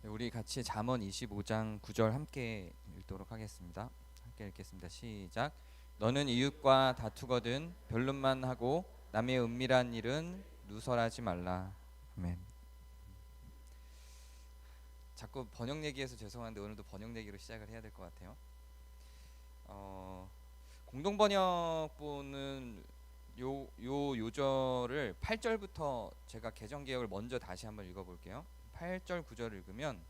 우리 같이 잠언 25장 9절 함께 읽도록 하겠습니다. 함께 읽겠습니다. 시작. 너는 이웃과 다투거든 변론만 하고 남의 은밀한 일은 누설하지 말라. 아멘. 자꾸 번역 얘기해서 죄송한데 오늘도 번역 얘기로 시작을 해야 될 것 같아요. 공동 번역본은 요 요절을 8절부터 제가 개정 개혁을 먼저 다시 한번 읽어볼게요. 8절 9절 읽으면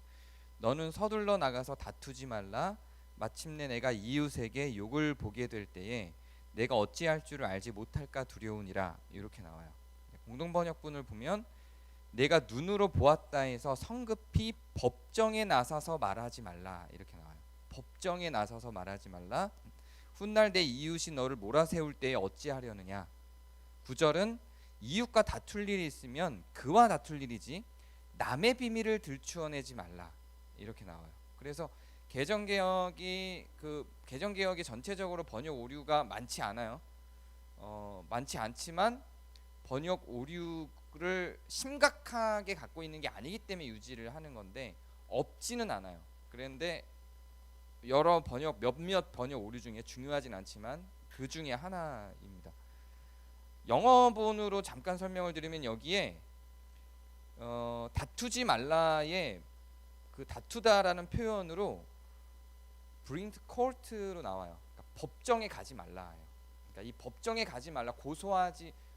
너는 서둘러 나가서 다투지 말라. 마침내 내가 이웃에게 욕을 보게 될 때에 내가 어찌할 줄을 알지 못할까 두려우니라. 이렇게 나와요. 공동 번역본을 보면 내가 눈으로 보았다 해서 성급히 법정에 나서서 말하지 말라. 이렇게 나와요. 법정에 나서서 말하지 말라. 훗날 내 이웃이 너를 몰아세울 때에 어찌하려느냐. 9절은 이웃과 다툴 일이 있으면 그와 다툴 일이지 남의 비밀을 들추어내지 말라. 이렇게 나와요. 그래서 개정개혁이 전체적으로 번역 오류가 많지 않아요. 많지 않지만 번역 오류를 심각하게 갖고 있는 게 아니기 때문에 유지를 하는 건데 없지는 않아요. 그런데 몇몇 번역 오류 중에 중요하진 않지만 그 중에 하나입니다. 영어본으로 잠깐 설명을 드리면 여기에 다투지 말라의 그 다투다라는 표현으로 bring to court로 나와요. 그러니까 법정에 가지 말라예요. 그러니까 이 법정에 가지 말라,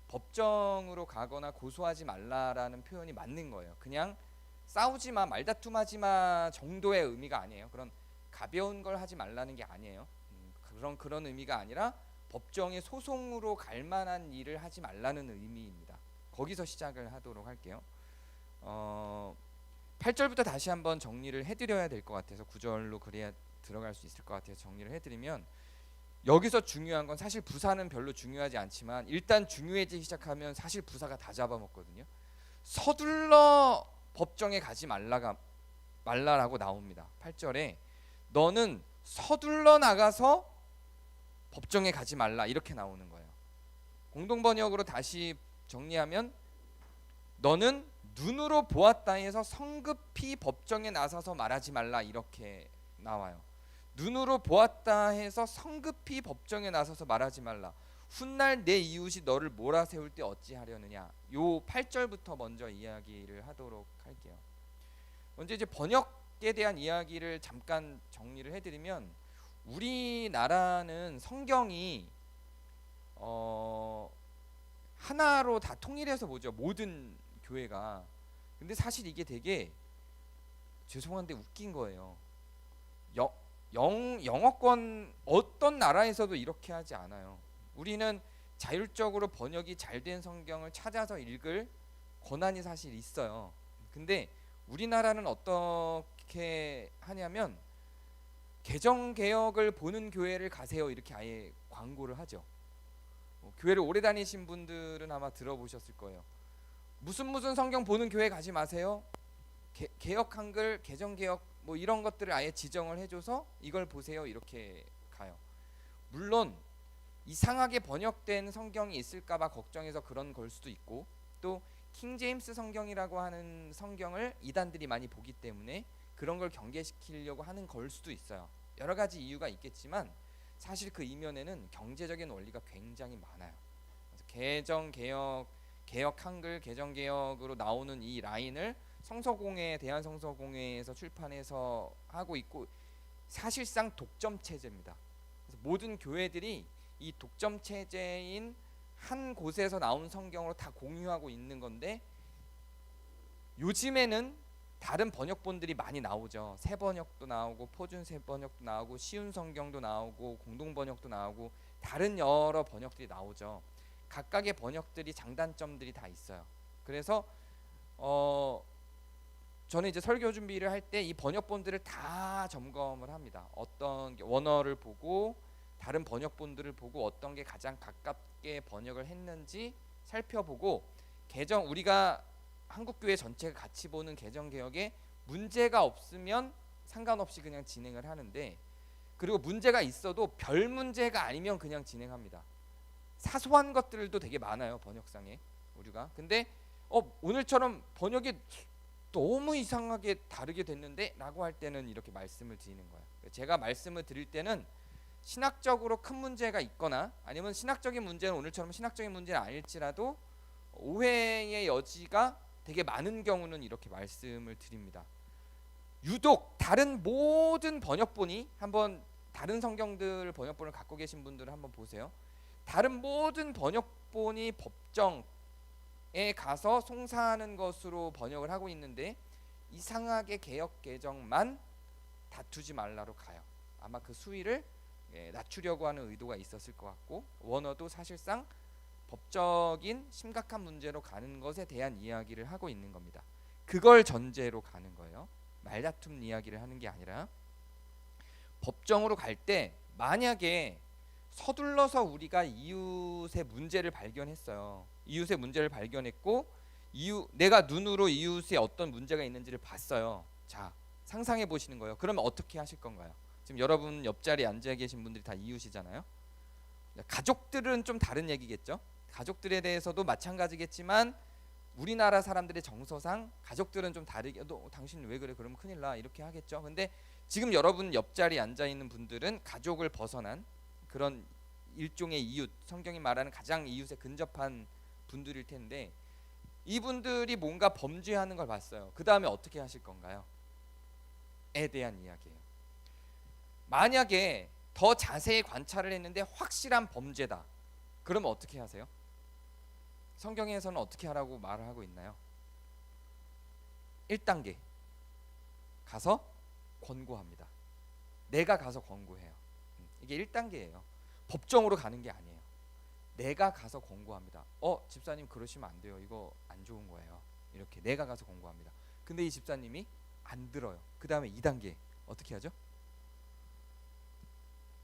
법정으로 가거나 고소하지 말라라는 표현이 맞는 거예요. 그냥 싸우지 마, 말다툼하지 마 정도의 의미가 아니에요. 그런 가벼운 걸 하지 말라는 게 아니에요. 그런 의미가 아니라 법정에 소송으로 갈 만한 일을 하지 말라는 의미입니다. 거기서 시작을 하도록 할게요. 8절부터 다시 한번 정리를 해드려야 될 것 같아서 9절로 그래야 들어갈 수 있을 것 같아서 정리를 해드리면, 여기서 중요한 건 사실 부사는 별로 중요하지 않지만 일단 중요해지기 시작하면 사실 부사가 다 잡아먹거든요. 서둘러 법정에 가지 말라라고 나옵니다. 8절에 너는 서둘러 나가서 법정에 가지 말라 이렇게 나오는 거예요. 공동번역으로 다시 정리하면 너는 눈으로 보았다 해서 성급히 법정에 나서서 말하지 말라 이렇게 나와요. 눈으로 보았다 해서 성급히 법정에 나서서 말하지 말라. 훗날 내 이웃이 너를 몰아세울 때 어찌하려느냐. 요 8절부터 먼저 이야기를 하도록 할게요. 먼저 이제 번역에 대한 이야기를 잠깐 정리를 해드리면, 우리나라는 성경이 하나로 다 통일해서 보죠. 모든 교회가. 근데 사실 이게 되게 죄송한데 웃긴 거예요. 영어권 어떤 나라에서도 이렇게 하지 않아요. 우리는 자율적으로 번역이 잘 된 성경을 찾아서 읽을 권한이 사실 있어요. 근데 우리나라는 어떻게 하냐면 개정개혁을 보는 교회를 가세요 이렇게 아예 광고를 하죠. 교회를 오래 다니신 분들은 아마 들어보셨을 거예요. 무슨 성경 보는 교회 가지 마세요. 개혁 한글, 개정개혁 뭐 이런 것들을 아예 지정을 해줘서 이걸 보세요 이렇게 가요. 물론 이상하게 번역된 성경이 있을까봐 걱정해서 그런 걸 수도 있고, 또 킹제임스 성경이라고 하는 성경을 이단들이 많이 보기 때문에 그런 걸 경계시키려고 하는 걸 수도 있어요. 여러 가지 이유가 있겠지만 사실 그 이면에는 경제적인 원리가 굉장히 많아요. 그래서 개혁 한글, 개정개혁으로 나오는 이 라인을 성서공회, 대한성서공회에서 출판해서 하고 있고, 사실상 독점 체제입니다. 그래서 모든 교회들이 이 독점 체제인 한 곳에서 나온 성경으로 다 공유하고 있는 건데, 요즘에는 다른 번역본들이 많이 나오죠. 새 번역도 나오고 포준 새 번역도 나오고 쉬운 성경도 나오고 공동 번역도 나오고 다른 여러 번역들이 나오죠. 각각의 번역들이 장단점들이 다 있어요. 그래서 저는 이제 설교 준비를 할 때 이 번역본들을 다 점검을 합니다. 어떤 원어를 보고 다른 번역본들을 보고 어떤 게 가장 가깝게 번역을 했는지 살펴보고, 우리가 한국교회 전체가 같이 보는 개정개혁에 문제가 없으면 상관없이 그냥 진행을 하는데, 그리고 문제가 있어도 별 문제가 아니면 그냥 진행합니다. 사소한 것들도 되게 많아요 번역상에 오류가. 근데 오늘처럼 번역이 너무 이상하게 다르게 됐는데 라고 할 때는 이렇게 말씀을 드리는 거예요. 제가 말씀을 드릴 때는 신학적으로 큰 문제가 있거나 아니면 신학적인 문제는 오늘처럼 신학적인 문제는 아닐지라도 오해의 여지가 되게 많은 경우는 이렇게 말씀을 드립니다. 유독 다른 모든 번역본이, 한번 다른 성경들 번역본을 갖고 계신 분들은 한번 보세요. 다른 모든 번역본이 법정에 가서 송사하는 것으로 번역을 하고 있는데 이상하게 개역 개정만 다투지 말라로 가요. 아마 그 수위를 낮추려고 하는 의도가 있었을 것 같고, 원어도 사실상 법적인 심각한 문제로 가는 것에 대한 이야기를 하고 있는 겁니다. 그걸 전제로 가는 거예요. 말다툼 이야기를 하는 게 아니라. 법정으로 갈 때 만약에 서둘러서 우리가 이웃의 문제를 발견했어요. 이웃의 문제를 발견했고 내가 눈으로 이웃에 어떤 문제가 있는지를 봤어요. 자, 상상해 보시는 거예요. 그러면 어떻게 하실 건가요? 지금 여러분 옆자리에 앉아 계신 분들이 다 이웃이잖아요. 가족들은 좀 다른 얘기겠죠. 가족들에 대해서도 마찬가지겠지만 우리나라 사람들의 정서상 가족들은 좀 다르게, 너 당신 왜 그래? 그러면 큰일 나, 이렇게 하겠죠. 근데 지금 여러분 옆자리에 앉아 있는 분들은 가족을 벗어난 그런 일종의 이웃, 성경이 말하는 가장 이웃에 근접한 분들일 텐데 이분들이 뭔가 범죄하는 걸 봤어요. 그 다음에 어떻게 하실 건가요? 에 대한 이야기예요. 만약에 더 자세히 관찰을 했는데 확실한 범죄다, 그러면 어떻게 하세요? 성경에서는 어떻게 하라고 말을 하고 있나요? 1단계 가서 권고합니다. 내가 가서 권고해요. 이게 1단계예요. 법정으로 가는 게 아니에요. 내가 가서 권고합니다. 집사님 그러시면 안 돼요. 이거 안 좋은 거예요. 이렇게 내가 가서 권고합니다. 근데 이 집사님이 안 들어요. 그 다음에 2단계 어떻게 하죠?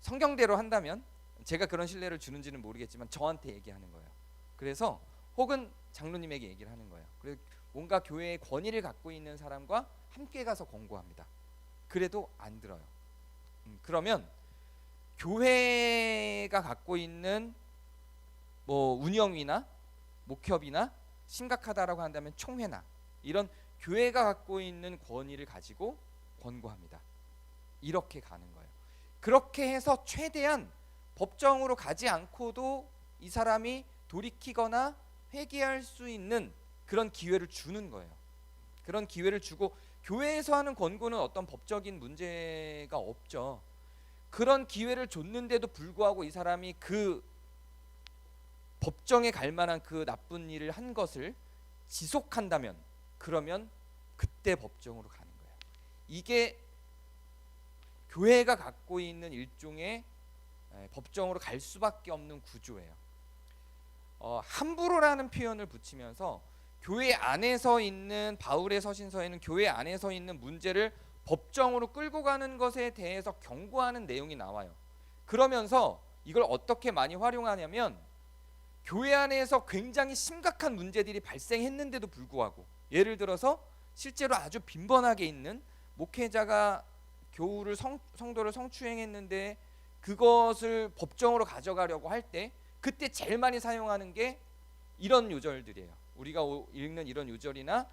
성경대로 한다면, 제가 그런 신뢰를 주는지는 모르겠지만 저한테 얘기하는 거예요. 그래서 혹은 장로님에게 얘기를 하는 거예요. 그래서 뭔가 교회의 권위를 갖고 있는 사람과 함께 가서 권고합니다. 그래도 안 들어요. 그러면 교회가 갖고 있는 뭐 운영위나 목협이나 심각하다라고 한다면 총회나 이런 교회가 갖고 있는 권위를 가지고 권고합니다. 이렇게 가는 거예요. 그렇게 해서 최대한 법정으로 가지 않고도 이 사람이 돌이키거나 회개할 수 있는 그런 기회를 주는 거예요. 그런 기회를 주고, 교회에서 하는 권고는 어떤 법적인 문제가 없죠. 그런 기회를 줬는데도 불구하고 이 사람이 그 법정에 갈 만한 그 나쁜 일을 한 것을 지속한다면, 그러면 그때 법정으로 가는 거예요. 이게 교회가 갖고 있는 일종의 법정으로 갈 수밖에 없는 구조예요. 함부로라는 표현을 붙이면서 교회 안에서 있는, 바울의 서신서에는 교회 안에서 있는 문제를 법정으로 끌고 가는 것에 대해서 경고하는 내용이 나와요. 그러면서 이걸 어떻게 많이 활용하냐면, 교회 안에서 굉장히 심각한 문제들이 발생했는데도 불구하고, 예를 들어서 실제로 아주 빈번하게 있는 목회자가 교우를 성도를 성추행했는데 그것을 법정으로 가져가려고 할 때 그때 제일 많이 사용하는 게 이런 요절들이에요. 우리가 읽는 이런 요절이나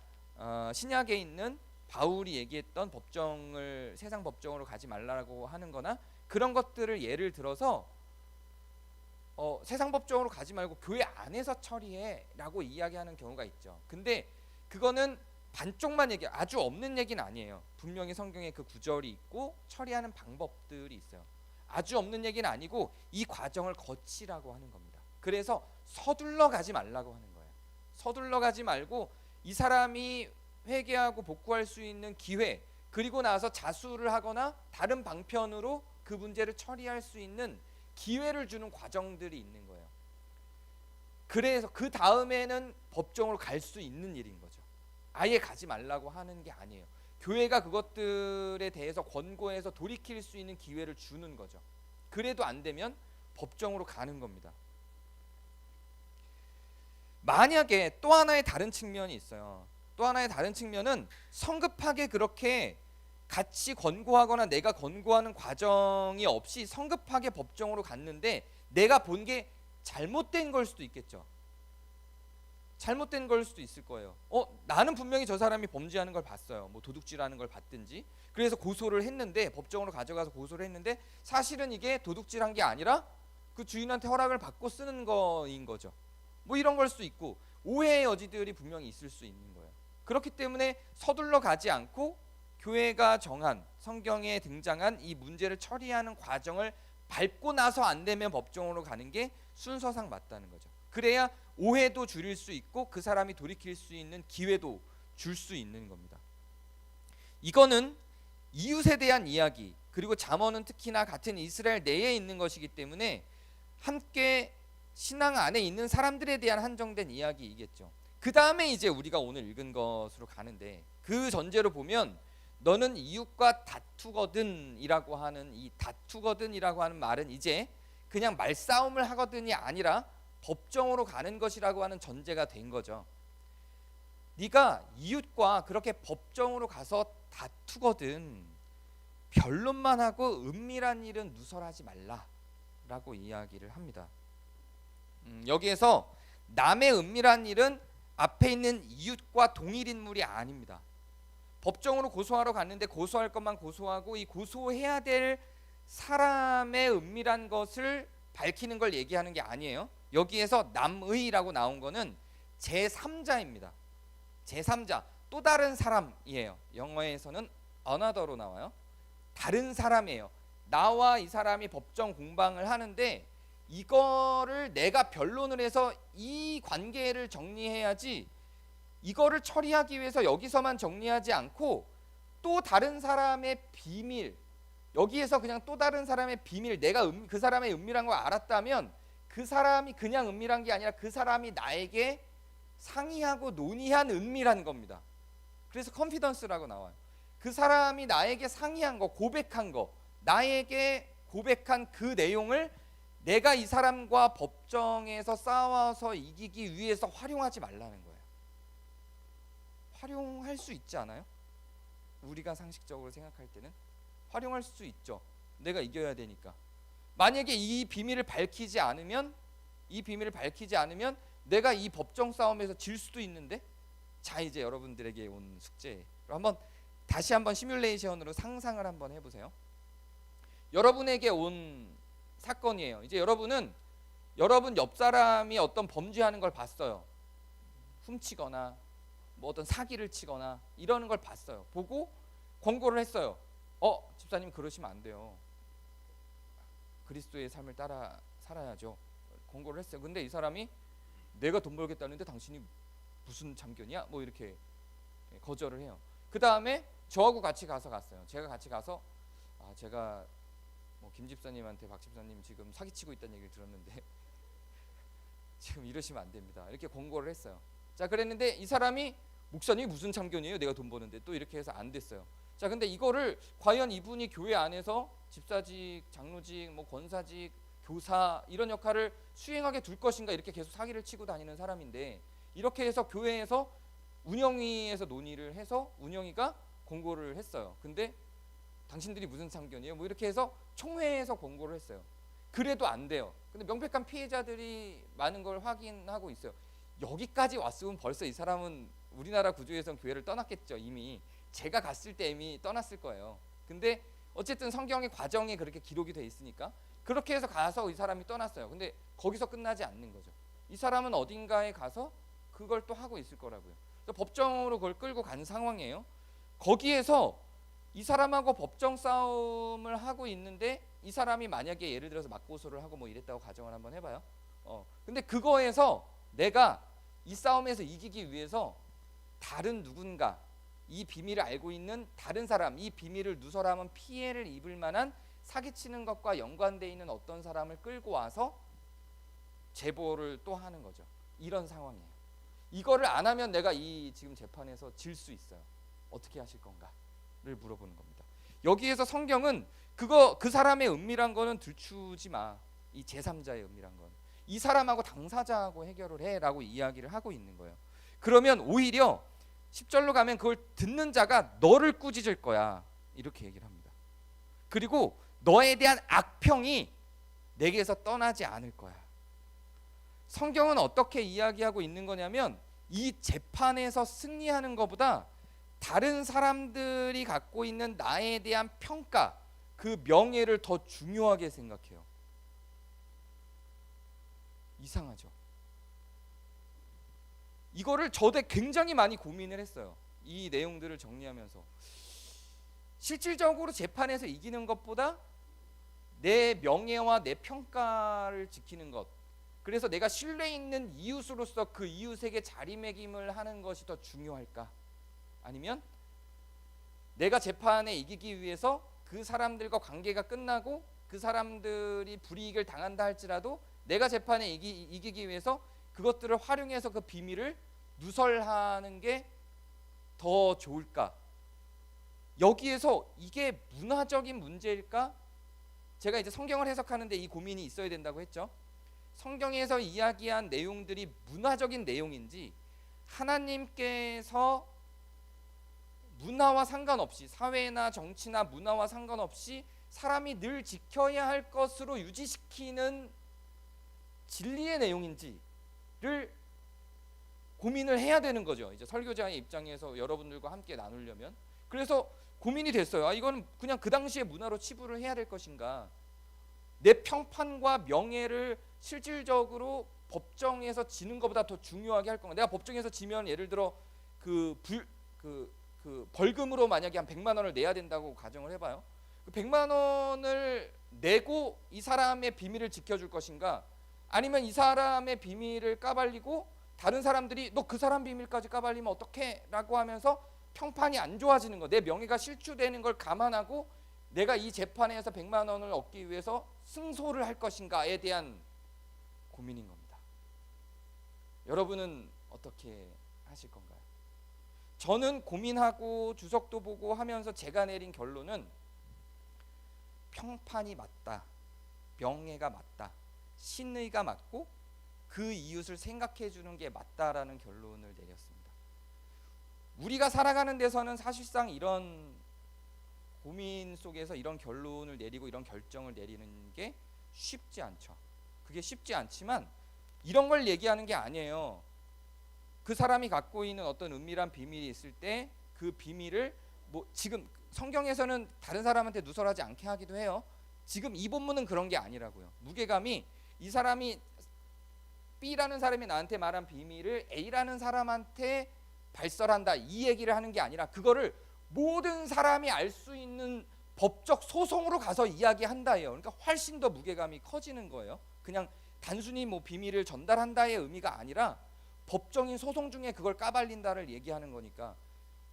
신약에 있는 바울이 얘기했던 법정을, 세상 법정으로 가지 말라고 하는 거나 그런 것들을 예를 들어서 세상 법정으로 가지 말고 교회 안에서 처리해 라고 이야기하는 경우가 있죠. 근데 그거는 반쪽만 얘기, 아주 없는 얘기는 아니에요. 분명히 성경에 그 구절이 있고 처리하는 방법들이 있어요. 아주 없는 얘기는 아니고 이 과정을 거치라고 하는 겁니다. 그래서 서둘러 가지 말라고 하는 거예요. 서둘러 가지 말고 이 사람이 회개하고 복구할 수 있는 기회, 그리고 나서 자수를 하거나 다른 방편으로 그 문제를 처리할 수 있는 기회를 주는 과정들이 있는 거예요. 그래서 그 다음에는 법정으로 갈 수 있는 일인 거죠. 아예 가지 말라고 하는 게 아니에요. 교회가 그것들에 대해서 권고해서 돌이킬 수 있는 기회를 주는 거죠. 그래도 안 되면 법정으로 가는 겁니다. 만약에 또 하나의 다른 측면이 있어요. 또 하나의 다른 측면은 성급하게 그렇게 같이 권고하거나 내가 권고하는 과정이 없이 성급하게 법정으로 갔는데 내가 본 게 잘못된 걸 수도 있겠죠. 잘못된 걸 수도 있을 거예요. 나는 분명히 저 사람이 범죄하는 걸 봤어요. 뭐 도둑질하는 걸 봤든지. 그래서 고소를 했는데, 법정으로 가져가서 고소를 했는데 사실은 이게 도둑질한 게 아니라 그 주인한테 허락을 받고 쓰는 거인 거죠. 뭐 이런 걸 수도 있고, 오해의 여지들이 분명히 있을 수 있는 거예요. 그렇기 때문에 서둘러 가지 않고 교회가 정한, 성경에 등장한 이 문제를 처리하는 과정을 밟고 나서 안 되면 법정으로 가는 게 순서상 맞다는 거죠. 그래야 오해도 줄일 수 있고 그 사람이 돌이킬 수 있는 기회도 줄 수 있는 겁니다. 이거는 이웃에 대한 이야기, 그리고 잠언은 특히나 같은 이스라엘 내에 있는 것이기 때문에 함께 신앙 안에 있는 사람들에 대한 한정된 이야기이겠죠. 그 다음에 이제 우리가 오늘 읽은 것으로 가는데, 그 전제로 보면 너는 이웃과 다투거든 이라고 하는 이 다투거든 이라고 하는 말은 이제 그냥 말싸움을 하거든이 아니라 법정으로 가는 것이라고 하는 전제가 된 거죠. 네가 이웃과 그렇게 법정으로 가서 다투거든 변론만 하고 은밀한 일은 누설하지 말라라고 이야기를 합니다. 여기에서 남의 은밀한 일은 앞에 있는 이웃과 동일 인물이 아닙니다. 법정으로 고소하러 갔는데 고소할 것만 고소하고 이 고소해야 될 사람의 은밀한 것을 밝히는 걸 얘기하는 게 아니에요. 여기에서 남의라고 나온 거는 제3자입니다. 제3자, 또 다른 사람이에요. 영어에서는 another로 나와요. 다른 사람이에요. 나와 이 사람이 법정 공방을 하는데 이거를 내가 변론을 해서 이 관계를 정리해야지, 이거를 처리하기 위해서 여기서만 정리하지 않고 또 다른 사람의 비밀, 여기에서 그냥 또 다른 사람의 비밀, 내가 그 사람의 은밀한 걸 알았다면 그 사람이 그냥 은밀한 게 아니라 그 사람이 나에게 상의하고 논의한 은밀한 겁니다. 그래서 컨피던스라고 나와요. 그 사람이 나에게 상의한 거, 고백한 거, 나에게 고백한 그 내용을 내가 이 사람과 법정에서 싸워서 이기기 위해서 활용하지 말라는 거예요. 활용할 수 있지 않아요? 우리가 상식적으로 생각할 때는 활용할 수 있죠. 내가 이겨야 되니까. 만약에 이 비밀을 밝히지 않으면 내가 이 법정 싸움에서 질 수도 있는데, 자, 이제 여러분들에게 온 숙제로 다시 한번 시뮬레이션으로 상상을 한번 해보세요. 여러분에게 온 사건이에요. 이제 여러분 옆 사람이 어떤 범죄하는 걸 봤어요. 훔치거나 뭐 어떤 사기를 치거나 이러는 걸 봤어요. 보고 권고를 했어요. 집사님 그러시면 안 돼요. 그리스도의 삶을 따라 살아야죠. 권고를 했어요. 근데 이 사람이 내가 돈 벌겠다는데 당신이 무슨 참견이야? 뭐 이렇게 거절을 해요. 그 다음에 저하고 같이 갔어요. 제가 같이 가서 제가 뭐 김 집사님한테 박 집사님 지금 사기치고 있다는 얘기를 들었는데 지금 이러시면 안 됩니다. 이렇게 권고를 했어요. 자, 그랬는데 이 사람이 목사님이 무슨 참견이에요? 내가 돈 버는데. 또 이렇게 해서 안 됐어요. 자, 근데 이거를 과연 이분이 교회 안에서 집사직, 장로직, 뭐 권사직, 교사 이런 역할을 수행하게 둘 것인가, 이렇게 계속 사기를 치고 다니는 사람인데, 이렇게 해서 교회에서 운영위에서 논의를 해서 운영위가 권고를 했어요. 근데 당신들이 무슨 참견이에요? 뭐 이렇게 해서 총회에서 권고를 했어요. 그래도 안 돼요. 근데 명백한 피해자들이 많은 걸 확인하고 있어요. 여기까지 왔으면 벌써 이 사람은 우리나라 구조에선 교회를 떠났겠죠. 이미 제가 갔을 때 이미 떠났을 거예요. 근데 어쨌든 성경의 과정이 그렇게 기록이 돼 있으니까 그렇게 해서 가서 이 사람이 떠났어요. 근데 거기서 끝나지 않는 거죠. 이 사람은 어딘가에 가서 그걸 또 하고 있을 거라고요. 그래서 법정으로 그걸 끌고 간 상황이에요. 거기에서 이 사람하고 법정 싸움을 하고 있는데, 이 사람이 만약에 예를 들어서 맞고소를 하고 뭐 이랬다고 가정을 한번 해봐요. 근데 그거에서 내가 이 싸움에서 이기기 위해서 다른 누군가, 이 비밀을 알고 있는 다른 사람, 이 비밀을 누설하면 피해를 입을 만한 사기치는 것과 연관되어 있는 어떤 사람을 끌고 와서 제보를 또 하는 거죠. 이런 상황이에요. 이거를 안 하면 내가 이 지금 재판에서 질 수 있어요. 어떻게 하실 건가를 물어보는 겁니다. 여기에서 성경은 그 사람의 은밀한 거는 들추지 마. 이 제3자의 은밀한 건 이 사람하고 당사자하고 해결을 해라고 이야기를 하고 있는 거예요. 그러면 오히려 10절로 가면 그걸 듣는 자가 너를 꾸짖을 거야, 이렇게 얘기를 합니다. 그리고 너에 대한 악평이 내게서 떠나지 않을 거야. 성경은 어떻게 이야기하고 있는 거냐면, 이 재판에서 승리하는 것보다 다른 사람들이 갖고 있는 나에 대한 평가, 그 명예를 더 중요하게 생각해요. 이상하죠. 이거를 저도 굉장히 많이 고민을 했어요. 이 내용들을 정리하면서 실질적으로 재판에서 이기는 것보다 내 명예와 내 평가를 지키는 것, 그래서 내가 신뢰 있는 이웃으로서 그 이웃에게 자리매김을 하는 것이 더 중요할까? 아니면 내가 재판에 이기기 위해서 그 사람들과 관계가 끝나고 그 사람들이 불이익을 당한다 할지라도 내가 재판에 이기기 위해서 그것들을 활용해서 그 비밀을 누설하는 게 더 좋을까? 여기에서 이게 문화적인 문제일까? 제가 이제 성경을 해석하는데 이 고민이 있어야 된다고 했죠. 성경에서 이야기한 내용들이 문화적인 내용인지 하나님께서 문화와 상관없이, 사회나 정치나 문화와 상관없이 사람이 늘 지켜야 할 것으로 유지시키는 진리의 내용인지를 고민을 해야 되는 거죠. 이제 설교자의 입장에서 여러분들과 함께 나누려면. 그래서 고민이 됐어요. 이거는 그냥 그 당시의 문화로 치부를 해야 될 것인가? 내 평판과 명예를 실질적으로 법정에서 지는 것보다 더 중요하게 할 건가? 내가 법정에서 지면 예를 들어 그 벌금으로 만약에 한 100만 원을 내야 된다고 가정을 해봐요. 그 100만 원을 내고 이 사람의 비밀을 지켜줄 것인가? 아니면 이 사람의 비밀을 까발리고 다른 사람들이 너 그 사람 비밀까지 까발리면 어떡해? 라고 하면서 평판이 안 좋아지는 거, 내 명예가 실추되는 걸 감안하고 내가 이 재판에서 100만 원을 얻기 위해서 승소를 할 것인가에 대한 고민인 겁니다. 여러분은 어떻게 하실 건가요? 저는 고민하고 주석도 보고 하면서 제가 내린 결론은 평판이 맞다, 명예가 맞다, 신의가 맞고 그 이웃을 생각해 주는 게 맞다라는 결론을 내렸습니다. 우리가 살아가는 데서는 사실상 이런 고민 속에서 이런 결론을 내리고 이런 결정을 내리는 게 쉽지 않죠. 그게 쉽지 않지만 이런 걸 얘기하는 게 아니에요. 그 사람이 갖고 있는 어떤 은밀한 비밀이 있을 때 그 비밀을 지금 성경에서는 다른 사람한테 누설하지 않게 하기도 해요. 지금 이 본문은 그런 게 아니라고요. 무게감이 이 사람이 B라는 사람이 나한테 말한 비밀을 A라는 사람한테 발설한다, 이 얘기를 하는 게 아니라 그거를 모든 사람이 알 수 있는 법적 소송으로 가서 이야기한다예요. 그러니까 훨씬 더 무게감이 커지는 거예요. 그냥 단순히 비밀을 전달한다의 의미가 아니라 법정인 소송 중에 그걸 까발린다를 얘기하는 거니까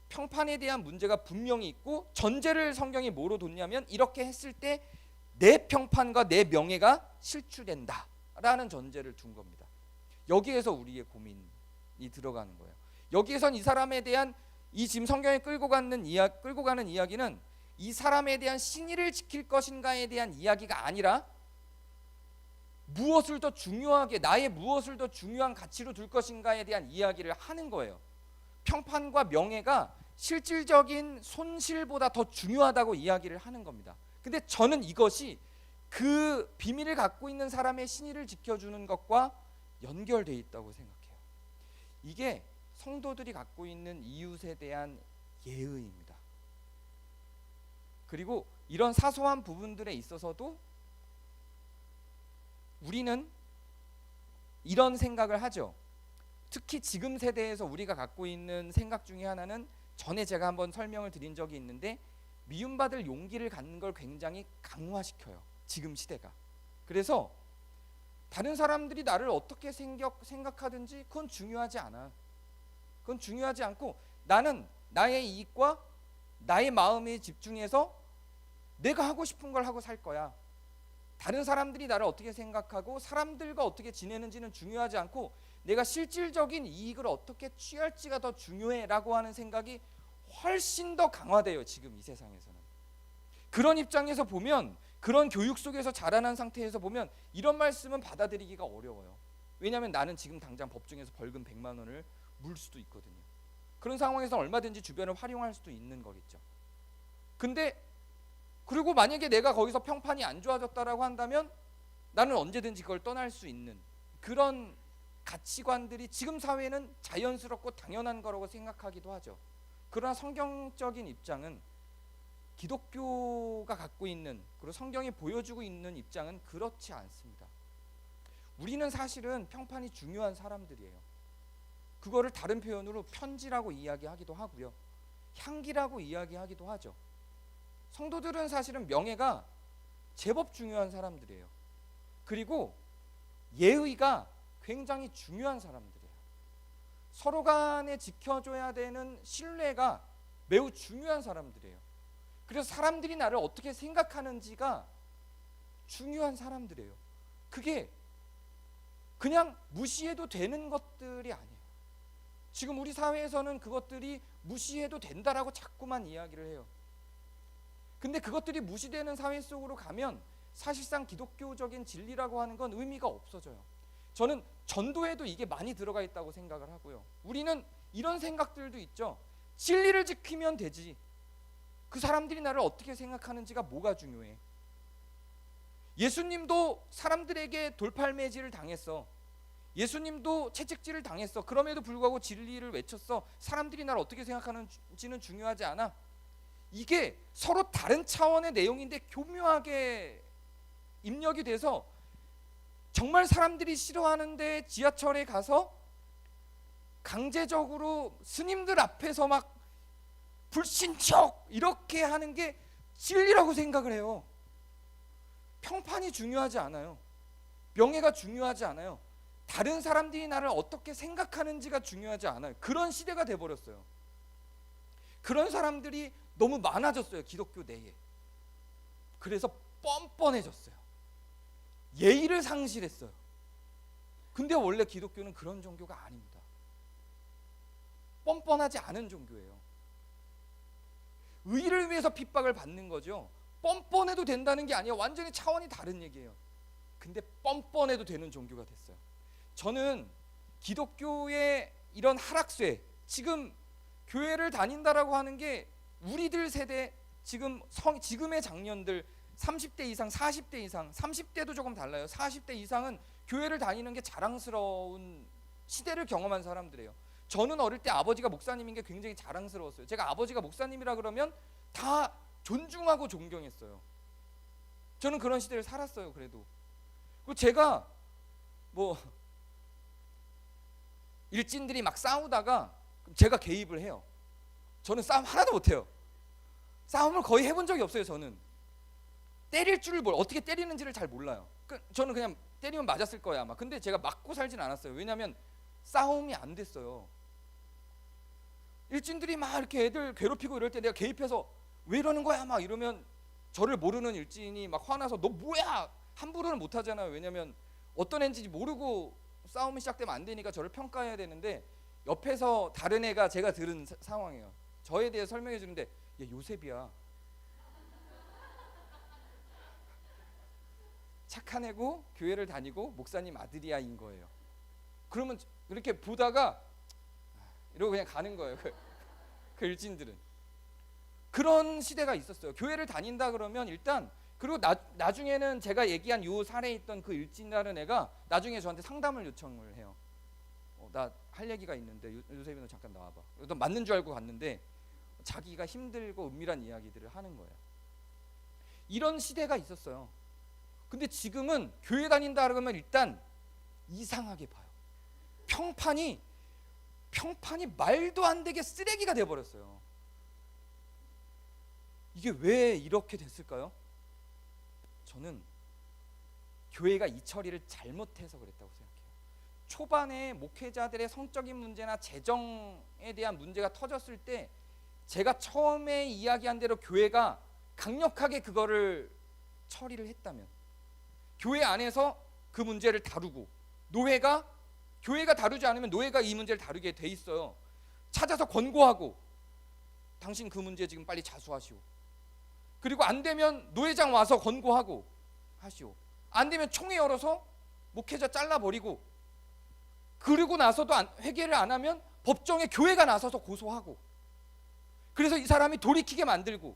평판에 대한 문제가 분명히 있고 전제를 성경이 뭐로 뒀냐면 이렇게 했을 때 내 평판과 내 명예가 실추된다라는 전제를 둔 겁니다. 여기에서 우리의 고민이 들어가는 거예요. 여기에선 이 사람에 대한 이 지금 성경에 끌고 가는 이야기는 이 사람에 대한 신의를 지킬 것인가에 대한 이야기가 아니라 무엇을 더 중요하게, 나의 무엇을 더 중요한 가치로 둘 것인가에 대한 이야기를 하는 거예요. 평판과 명예가 실질적인 손실보다 더 중요하다고 이야기를 하는 겁니다. 근데 저는 이것이 그 비밀을 갖고 있는 사람의 신의를 지켜주는 것과 연결되어 있다고 생각해요. 이게 성도들이 갖고 있는 이웃에 대한 예의입니다. 그리고 이런 사소한 부분들에 있어서도 우리는 이런 생각을 하죠. 특히 지금 세대에서 우리가 갖고 있는 생각 중에 하나는, 전에 제가 한번 설명을 드린 적이 있는데, 미움받을 용기를 갖는 걸 굉장히 강화시켜요, 지금 시대가. 그래서 다른 사람들이 나를 어떻게 생각하든지 그건 중요하지 않아. 그건 중요하지 않고 나는 나의 이익과 나의 마음에 집중해서 내가 하고 싶은 걸 하고 살 거야. 다른 사람들이 나를 어떻게 생각하고 사람들과 어떻게 지내는지는 중요하지 않고 내가 실질적인 이익을 어떻게 취할지가 더 중요해라고 하는 생각이 훨씬 더 강화돼요, 지금 이 세상에서는. 그런 입장에서 보면, 그런 교육 속에서 자라난 상태에서 보면 이런 말씀은 받아들이기가 어려워요. 왜냐하면 나는 지금 당장 법정에서 벌금 100만 원을 물 수도 있거든요. 그런 상황에서 얼마든지 주변을 활용할 수도 있는 거겠죠. 근데 그리고 만약에 내가 거기서 평판이 안 좋아졌다라고 한다면 나는 언제든지 그걸 떠날 수 있는 그런 가치관들이 지금 사회는 자연스럽고 당연한 거라고 생각하기도 하죠. 그러나 성경적인 입장은, 기독교가 갖고 있는, 그리고 성경이 보여주고 있는 입장은 그렇지 않습니다. 우리는 사실은 평판이 중요한 사람들이에요. 그거를 다른 표현으로 편지라고 이야기하기도 하고요, 향기라고 이야기하기도 하죠. 성도들은 사실은 명예가 제법 중요한 사람들이에요. 그리고 예의가 굉장히 중요한 사람들이에요. 서로 간에 지켜줘야 되는 신뢰가 매우 중요한 사람들이에요. 그래서 사람들이 나를 어떻게 생각하는지가 중요한 사람들이에요. 그게 그냥 무시해도 되는 것들이 아니에요. 지금 우리 사회에서는 그것들이 무시해도 된다라고 자꾸만 이야기를 해요. 근데 그것들이 무시되는 사회 속으로 가면 사실상 기독교적인 진리라고 하는 건 의미가 없어져요. 저는 전도에도 이게 많이 들어가 있다고 생각을 하고요. 우리는 이런 생각들도 있죠. 진리를 지키면 되지. 그 사람들이 나를 어떻게 생각하는지가 뭐가 중요해. 예수님도 사람들에게 돌팔매질을 당했어. 예수님도 채찍질을 당했어. 그럼에도 불구하고 진리를 외쳤어. 사람들이 나를 어떻게 생각하는지는 중요하지 않아. 이게 서로 다른 차원의 내용인데 교묘하게 입력이 돼서 정말 사람들이 싫어하는데 지하철에 가서 강제적으로 스님들 앞에서 막 불신척 이렇게 하는 게 진리라고 생각을 해요. 평판이 중요하지 않아요. 명예가 중요하지 않아요. 다른 사람들이 나를 어떻게 생각하는지가 중요하지 않아요. 그런 시대가 돼버렸어요. 그런 사람들이 너무 많아졌어요, 기독교 내에. 그래서 뻔뻔해졌어요. 예의를 상실했어요. 근데 원래 기독교는 그런 종교가 아닙니다. 뻔뻔하지 않은 종교예요. 의를 위해서 핍박을 받는 거죠. 뻔뻔해도 된다는 게 아니에요. 완전히 차원이 다른 얘기예요. 근데 뻔뻔해도 되는 종교가 됐어요. 저는 기독교의 이런 하락세, 지금 교회를 다닌다라고 하는 게 우리들 세대, 지금의 장년들 30대 이상, 40대 이상, 30대도 조금 달라요. 40대 이상은 교회를 다니는 게 자랑스러운 시대를 경험한 사람들이에요. 저는 어릴 때 아버지가 목사님인 게 굉장히 자랑스러웠어요. 제가 아버지가 목사님이라 그러면 다 존중하고 존경했어요. 저는 그런 시대를 살았어요. 그래도 그리고 제가 뭐 일진들이 막 싸우다가 제가 개입을 해요. 저는 싸움 하나도 못해요. 싸움을 거의 해본 적이 없어요. 저는 때릴 줄을 어떻게 때리는지를 잘 몰라요. 저는 그냥 때리면 맞았을 거야 아마. 근데 제가 맞고 살진 않았어요. 왜냐하면 싸움이 안 됐어요. 일진들이 막 이렇게 애들 괴롭히고 이럴 때 내가 개입해서 왜 이러는 거야 막 이러면 저를 모르는 일진이 막 화나서 너 뭐야 함부로는 못 하잖아요. 왜냐면 어떤 애인지 모르고 싸움이 시작되면 안 되니까 저를 평가해야 되는데 옆에서 다른 애가 제가 들은 상황이에요. 저에 대해 설명해 주는데 얘 요셉이야. 착한 애고 교회를 다니고 목사님 아들이야인 거예요. 그러면 이렇게 보다가 이러고 그냥 가는 거예요. 그 일진들은. 그런 시대가 있었어요. 교회를 다닌다 그러면 일단, 그리고 나중에는 제가 얘기한 요 사례에 있던 그 일진이라는 애가 나중에 저한테 상담을 요청을 해요. 나 할 얘기가 있는데 요셉이 너 잠깐 나와봐. 너 맞는 줄 알고 갔는데 자기가 힘들고 은밀한 이야기들을 하는 거예요. 이런 시대가 있었어요. 근데 지금은 교회 다닌다 그러면 일단 이상하게 봐요. 평판이 말도 안 되게 쓰레기가 돼버렸어요. 이게 왜 이렇게 됐을까요? 저는 교회가 이 처리를 잘못해서 그랬다고 생각해요. 초반에 목회자들의 성적인 문제나 재정에 대한 문제가 터졌을 때 제가 처음에 이야기한 대로 교회가 강력하게 그거를 처리를 했다면, 교회 안에서 그 문제를 다루고, 교회가 다루지 않으면 노예가 이 문제를 다루게 돼 있어요. 찾아서 권고하고 당신 그 문제 지금 빨리 자수하시오. 그리고 안 되면 노회장 와서 권고하고 하시오. 안 되면 총회 열어서 목회자 잘라버리고, 그리고 나서도 회개를 안 하면 법정에 교회가 나서서 고소하고, 그래서 이 사람이 돌이키게 만들고,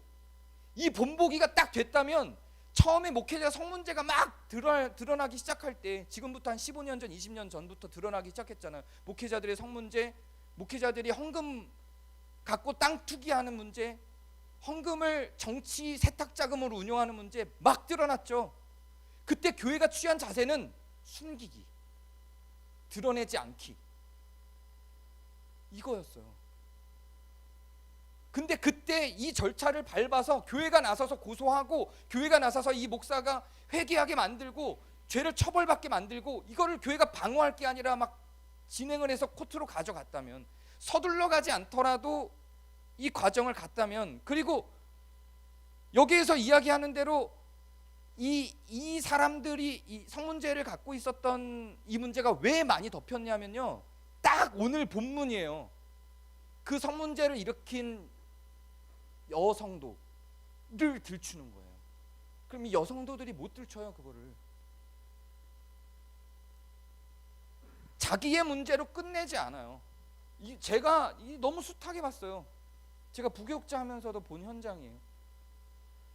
이 본보기가 딱 됐다면 처음에 목회자 성문제가 막 드러나기 시작할 때, 지금부터 한 15년 전, 20년 전부터 드러나기 시작했잖아요. 목회자들의 성문제, 목회자들이 헌금 갖고 땅 투기하는 문제, 헌금을 정치 세탁 자금으로 운용하는 문제 막 드러났죠. 그때 교회가 취한 자세는 숨기기, 드러내지 않기, 이거였어요. 근데 그때 이 절차를 밟아서 교회가 나서서 고소하고, 교회가 나서서 이 목사가 회개하게 만들고 죄를 처벌받게 만들고, 이거를 교회가 방어할 게 아니라 막 진행을 해서 코트로 가져갔다면, 서둘러 가지 않더라도 이 과정을 갔다면, 그리고 여기에서 이야기하는 대로 이 사람들이 이 성문제를 갖고 있었던 이 문제가 왜 많이 덮였냐면요, 딱 오늘 본문이에요. 그 성문제를 일으킨 여성도를 들추는 거예요. 그럼 이 여성도들이 못 들춰요. 그거를 자기의 문제로 끝내지 않아요. 제가 너무 숱하게 봤어요. 제가 부교육자 하면서도 본 현장이에요.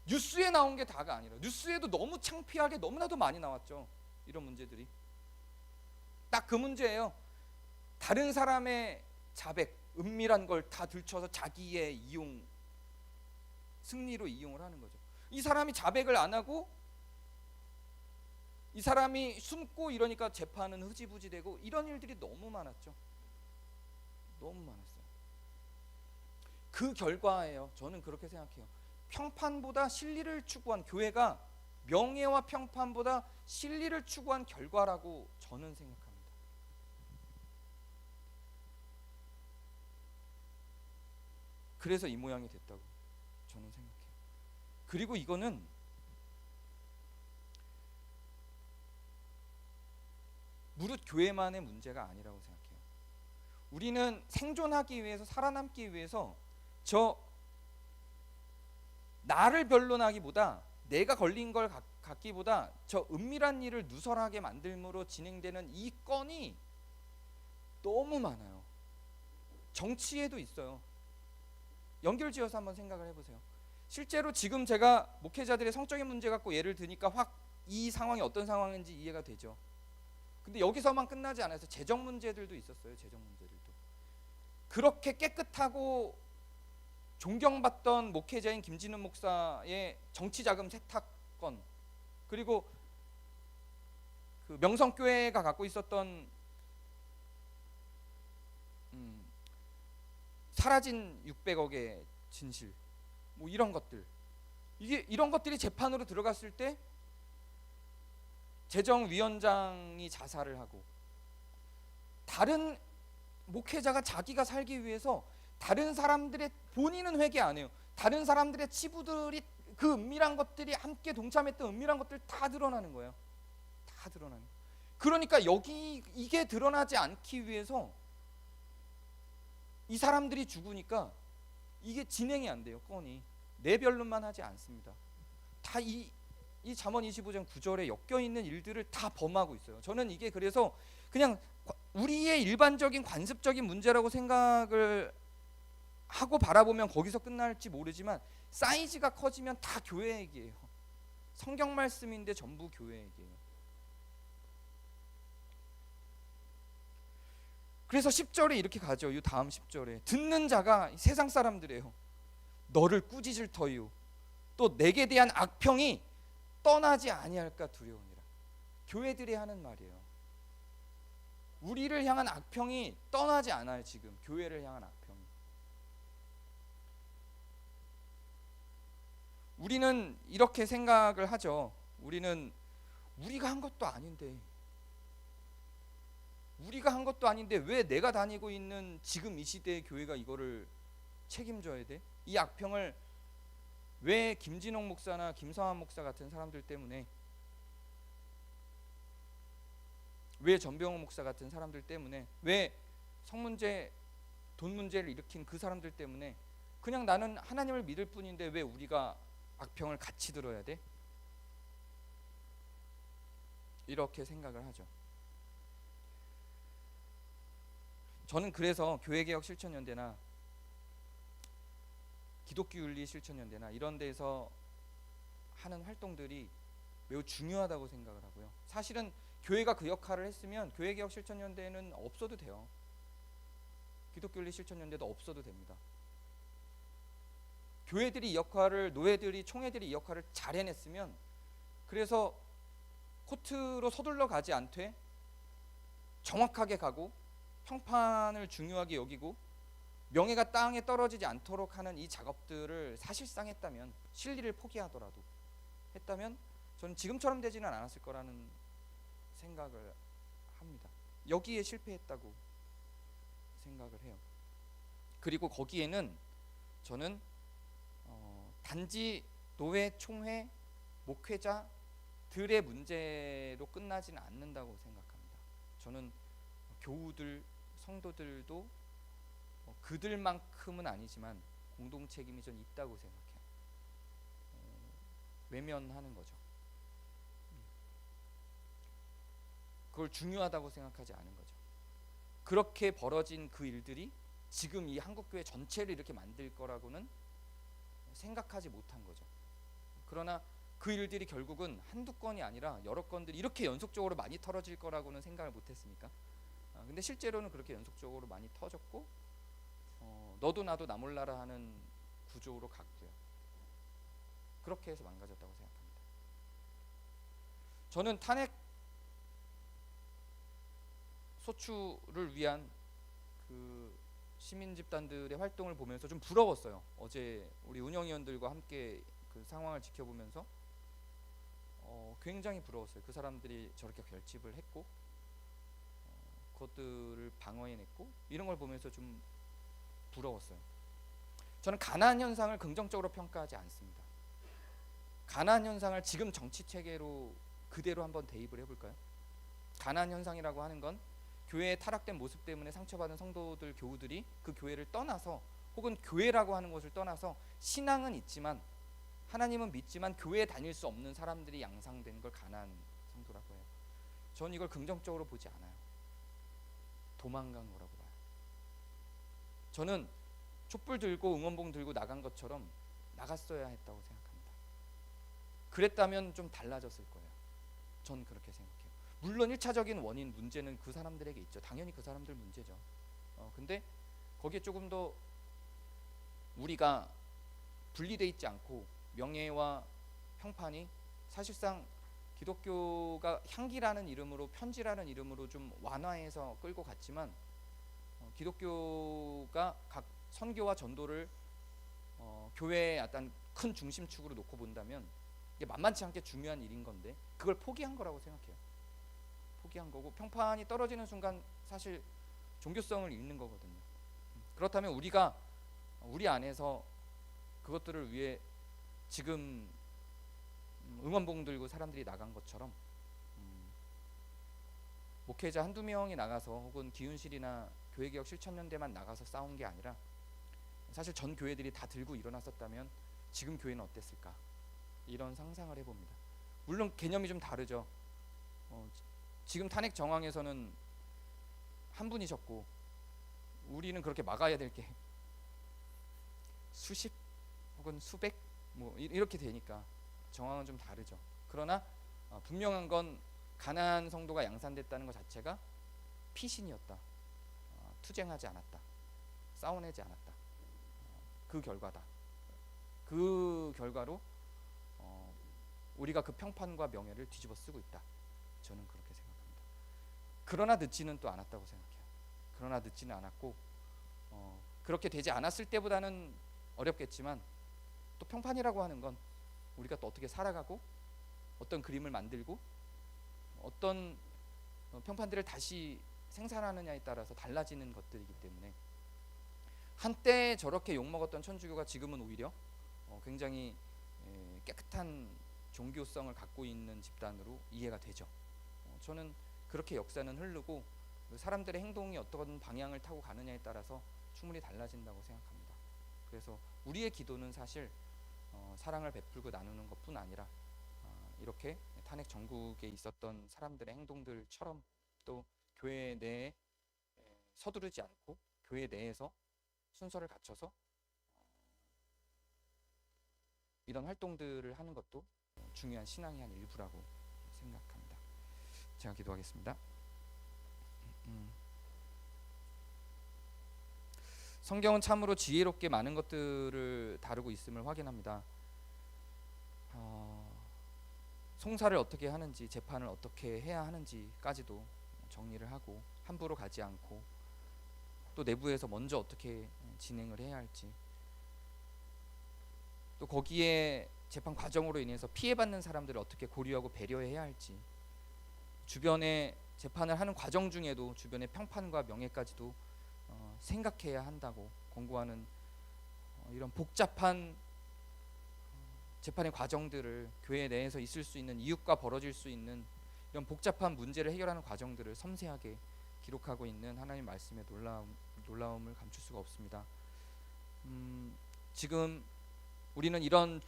뉴스에 나온 게 다가 아니라, 뉴스에도 너무 창피하게 너무나도 많이 나왔죠. 이런 문제들이 딱 그 문제예요. 다른 사람의 자백, 은밀한 걸 다 들춰서 자기의 승리로 이용을 하는 거죠. 이 사람이 자백을 안 하고, 이 사람이 숨고 이러니까 재판은 흐지부지 되고, 이런 일들이 너무 많았죠. 너무 많았어요. 그 결과예요. 저는 그렇게 생각해요. 평판보다 실리를 추구한, 교회가 명예와 평판보다 실리를 추구한 결과라고 저는 생각합니다. 그래서 이 모양이 됐다고 저는 생각해요. 그리고 이거는 무릇 교회만의 문제가 아니라고 생각해요. 우리는 생존하기 위해서, 살아남기 위해서 나를 변론하기보다, 내가 걸린 걸 갖기보다 저 은밀한 일을 누설하게 만들므로 진행되는 이 건이 너무 많아요. 정치에도 있어요. 연결지어서 한번 생각을 해보세요. 실제로 지금 제가 목회자들의 성적인 문제 갖고 예를 드니까 확 이 상황이 어떤 상황인지 이해가 되죠. 근데 여기서만 끝나지 않아서 재정 문제들도 있었어요. 재정 문제들도. 그렇게 깨끗하고 존경받던 목회자인 김진훈 목사의 정치자금 세탁건, 그리고 그 명성교회가 갖고 있었던 사라진 600억의 진실, 뭐 이런 것들, 이런 것들이 재판으로 들어갔을 때 재정위원장이 자살을 하고, 다른 목회자가 자기가 살기 위해서 다른 사람들의, 본인은 회개 안 해요. 다른 사람들의 치부들이, 그 은밀한 것들이, 함께 동참했던 은밀한 것들 다 드러나는 거예요. 다 드러나는. 그러니까 이게 드러나지 않기 위해서 이 사람들이 죽으니까 이게 진행이 안 돼요. 건이 내 변론만 하지 않습니다. 다 이 잠언 25장 9절에 엮여 있는 일들을 다 범하고 있어요. 저는 이게 그래서 그냥 우리의 일반적인 관습적인 문제라고 생각을 하고 바라보면 거기서 끝날지 모르지만, 사이즈가 커지면 다 교회 얘기예요. 성경 말씀인데 전부 교회 얘기예요. 그래서 10절에 이렇게 가죠. 이 다음 10절에 듣는 자가 세상 사람들이에요. 너를 꾸짖을 터이요 또 내게 대한 악평이 떠나지 아니할까 두려우니라. 교회들이 하는 말이에요. 우리를 향한 악평이 떠나지 않아요. 지금 교회를 향한 악평이. 우리는 이렇게 생각을 하죠. 우리가 한 것도 아닌데, 왜 내가 다니고 있는 지금 이 시대의 교회가 이거를 책임져야 돼? 이 악평을 왜 김진홍 목사나 김성환 목사 같은 사람들 때문에, 왜 전병호 목사 같은 사람들 때문에, 왜 성문제, 돈 문제를 일으킨 그 사람들 때문에, 그냥 나는 하나님을 믿을 뿐인데 왜 우리가 악평을 같이 들어야 돼? 이렇게 생각을 하죠. 저는 그래서 교회개혁 실천연대나 기독교윤리 실천연대나 이런 데서 하는 활동들이 매우 중요하다고 생각을 하고요. 사실은 교회가 그 역할을 했으면 교회개혁 실천연대는 없어도 돼요. 기독교윤리 실천연대도 없어도 됩니다. 교회들이 이 역할을, 노예들이, 총회들이 이 역할을 잘 해냈으면, 그래서 코트로 서둘러 가지 않되 정확하게 가고 평판을 중요하게 여기고 명예가 땅에 떨어지지 않도록 하는 이 작업들을 사실상 했다면, 실리를 포기하더라도 했다면 저는 지금처럼 되지는 않았을 거라는 생각을 합니다. 여기에 실패했다고 생각을 해요. 그리고 거기에는 저는 단지 노회, 총회, 목회자들의 문제로 끝나지는 않는다고 생각합니다. 저는 교우들, 성도들도 그들만큼은 아니지만 공동 책임이 전 있다고 생각해요. 외면하는 거죠. 그걸 중요하다고 생각하지 않은 거죠. 그렇게 벌어진 그 일들이 지금 이 한국교회 전체를 이렇게 만들 거라고는 생각하지 못한 거죠. 그러나 그 일들이 결국은 한두 건이 아니라 여러 건들이 이렇게 연속적으로 많이 털어질 거라고는 생각을 못했으니까. 근데 실제로는 그렇게 연속적으로 많이 터졌고, 너도 나도 나 몰라라 하는 구조로 갔고요. 그렇게 해서 망가졌다고 생각합니다. 저는 탄핵 소추를 위한 그 시민 집단들의 활동을 보면서 좀 부러웠어요. 어제 우리 운영위원들과 함께 그 상황을 지켜보면서 굉장히 부러웠어요. 그 사람들이 저렇게 결집을 했고 그것들을 방어해냈고 이런 걸 보면서 좀 부러웠어요. 저는 가난 현상을 긍정적으로 평가하지 않습니다. 가난 현상을 지금 정치 체계로 그대로 한번 대입을 해볼까요? 가난 현상이라고 하는 건 교회의 타락된 모습 때문에 상처받은 성도들, 교우들이 그 교회를 떠나서, 혹은 교회라고 하는 것을 떠나서 신앙은 있지만 하나님은 믿지만 교회에 다닐 수 없는 사람들이 양상된 걸 가난 성도라고 해요. 저는 이걸 긍정적으로 보지 않아요. 도망간 거라고 봐요. 저는 촛불 들고 응원봉 들고 나간 것처럼 나갔어야 했다고 생각합니다. 그랬다면 좀 달라졌을 거예요. 전 그렇게 생각해요. 물론 1차적인 원인, 문제는 그 사람들에게 있죠. 당연히 그 사람들 문제죠. 근데 거기에 조금 더 우리가 분리돼 있지 않고 명예와 평판이 사실상 기독교가 향기라는 이름으로, 편지라는 이름으로 좀 완화해서 끌고 갔지만 기독교가 각 선교와 전도를 교회의 어떤 큰 중심축으로 놓고 본다면 이게 만만치 않게 중요한 일인 건데 그걸 포기한 거라고 생각해요. 포기한 거고, 평판이 떨어지는 순간 사실 종교성을 잃는 거거든요. 그렇다면 우리가 우리 안에서 그것들을 위해 지금 응원봉 들고 사람들이 나간 것처럼 목회자 한두 명이 나가서 혹은 기훈실이나 교회개혁 실천연대만 나가서 싸운 게 아니라 사실 전 교회들이 다 들고 일어났었다면 지금 교회는 어땠을까, 이런 상상을 해봅니다. 물론 개념이 좀 다르죠. 지금 탄핵 정황에서는 한 분이셨고 우리는 그렇게 막아야 될 게 수십 혹은 수백 뭐 이렇게 되니까 정황은 좀 다르죠. 그러나 분명한 건 가난한 성도가 양산됐다는 것 자체가 피신이었다. 투쟁하지 않았다. 싸워내지 않았다. 그 결과다. 그 결과로 우리가 그 평판과 명예를 뒤집어 쓰고 있다. 저는 그렇게 생각합니다. 그러나 늦지는 또 않았다고 생각해요. 그러나 늦지는 않았고 그렇게 되지 않았을 때보다는 어렵겠지만 또 평판이라고 하는 건 우리가 또 어떻게 살아가고 어떤 그림을 만들고 어떤 평판들을 다시 생산하느냐에 따라서 달라지는 것들이기 때문에 한때 저렇게 욕먹었던 천주교가 지금은 오히려 굉장히 깨끗한 종교성을 갖고 있는 집단으로 이해가 되죠. 저는 그렇게 역사는 흐르고 사람들의 행동이 어떤 방향을 타고 가느냐에 따라서 충분히 달라진다고 생각합니다. 그래서 우리의 기도는 사실 사랑을 베풀고 나누는 것뿐 아니라 이렇게 탄핵 정국에 있었던 사람들의 행동들처럼 또 교회 내에 서두르지 않고 교회 내에서 순서를 갖춰서 이런 활동들을 하는 것도 중요한 신앙의 한 일부라고 생각합니다. 제가 기도하겠습니다. 성경은 참으로 지혜롭게 많은 것들을 다루고 있음을 확인합니다. 송사를 어떻게 하는지, 재판을 어떻게 해야 하는지까지도 정리를 하고 함부로 가지 않고, 또 내부에서 먼저 어떻게 진행을 해야 할지, 또 거기에 재판 과정으로 인해서 피해받는 사람들을 어떻게 고려하고 배려해야 할지, 주변에 재판을 하는 과정 중에도 주변의 평판과 명예까지도 생각해야 한다고 권고하는 이런 복잡한 재판의 과정들을, 교회 내에서 있을 수 있는 이웃과 벌어질 수 있는 이런 복잡한 문제를 해결하는 과정들을 섬세하게 기록하고 있는 하나님 말씀의 놀라움을 감출 수가 없습니다. 지금 우리는 이런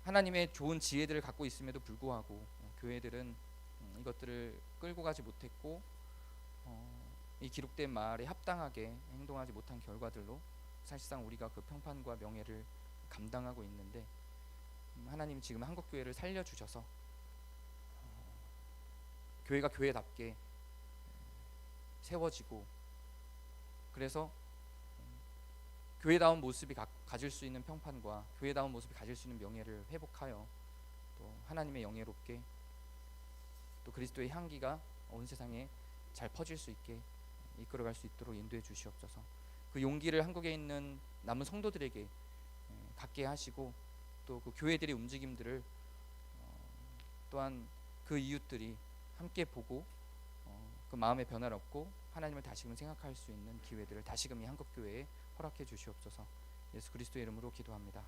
하나님의 좋은 지혜들을 갖고 있음에도 불구하고 교회들은 이것들을 끌고 가지 못했고, 이 기록된 말에 합당하게 행동하지 못한 결과들로 사실상 우리가 그 평판과 명예를 감당하고 있는데, 하나님이 지금 한국교회를 살려주셔서 교회가 교회답게 세워지고, 그래서 교회다운 모습이 가질 수 있는 평판과 교회다운 모습이 가질 수 있는 명예를 회복하여 또 하나님의 영예롭게 또 그리스도의 향기가 온 세상에 잘 퍼질 수 있게 이끌어갈 수 있도록 인도해 주시옵소서. 그 용기를 한국에 있는 남은 성도들에게 갖게 하시고, 또 그 교회들의 움직임들을 또한 그 이웃들이 함께 보고 그 마음의 변화를 얻고 하나님을 다시금 생각할 수 있는 기회들을 다시금 이 한국교회에 허락해 주시옵소서. 예수 그리스도의 이름으로 기도합니다.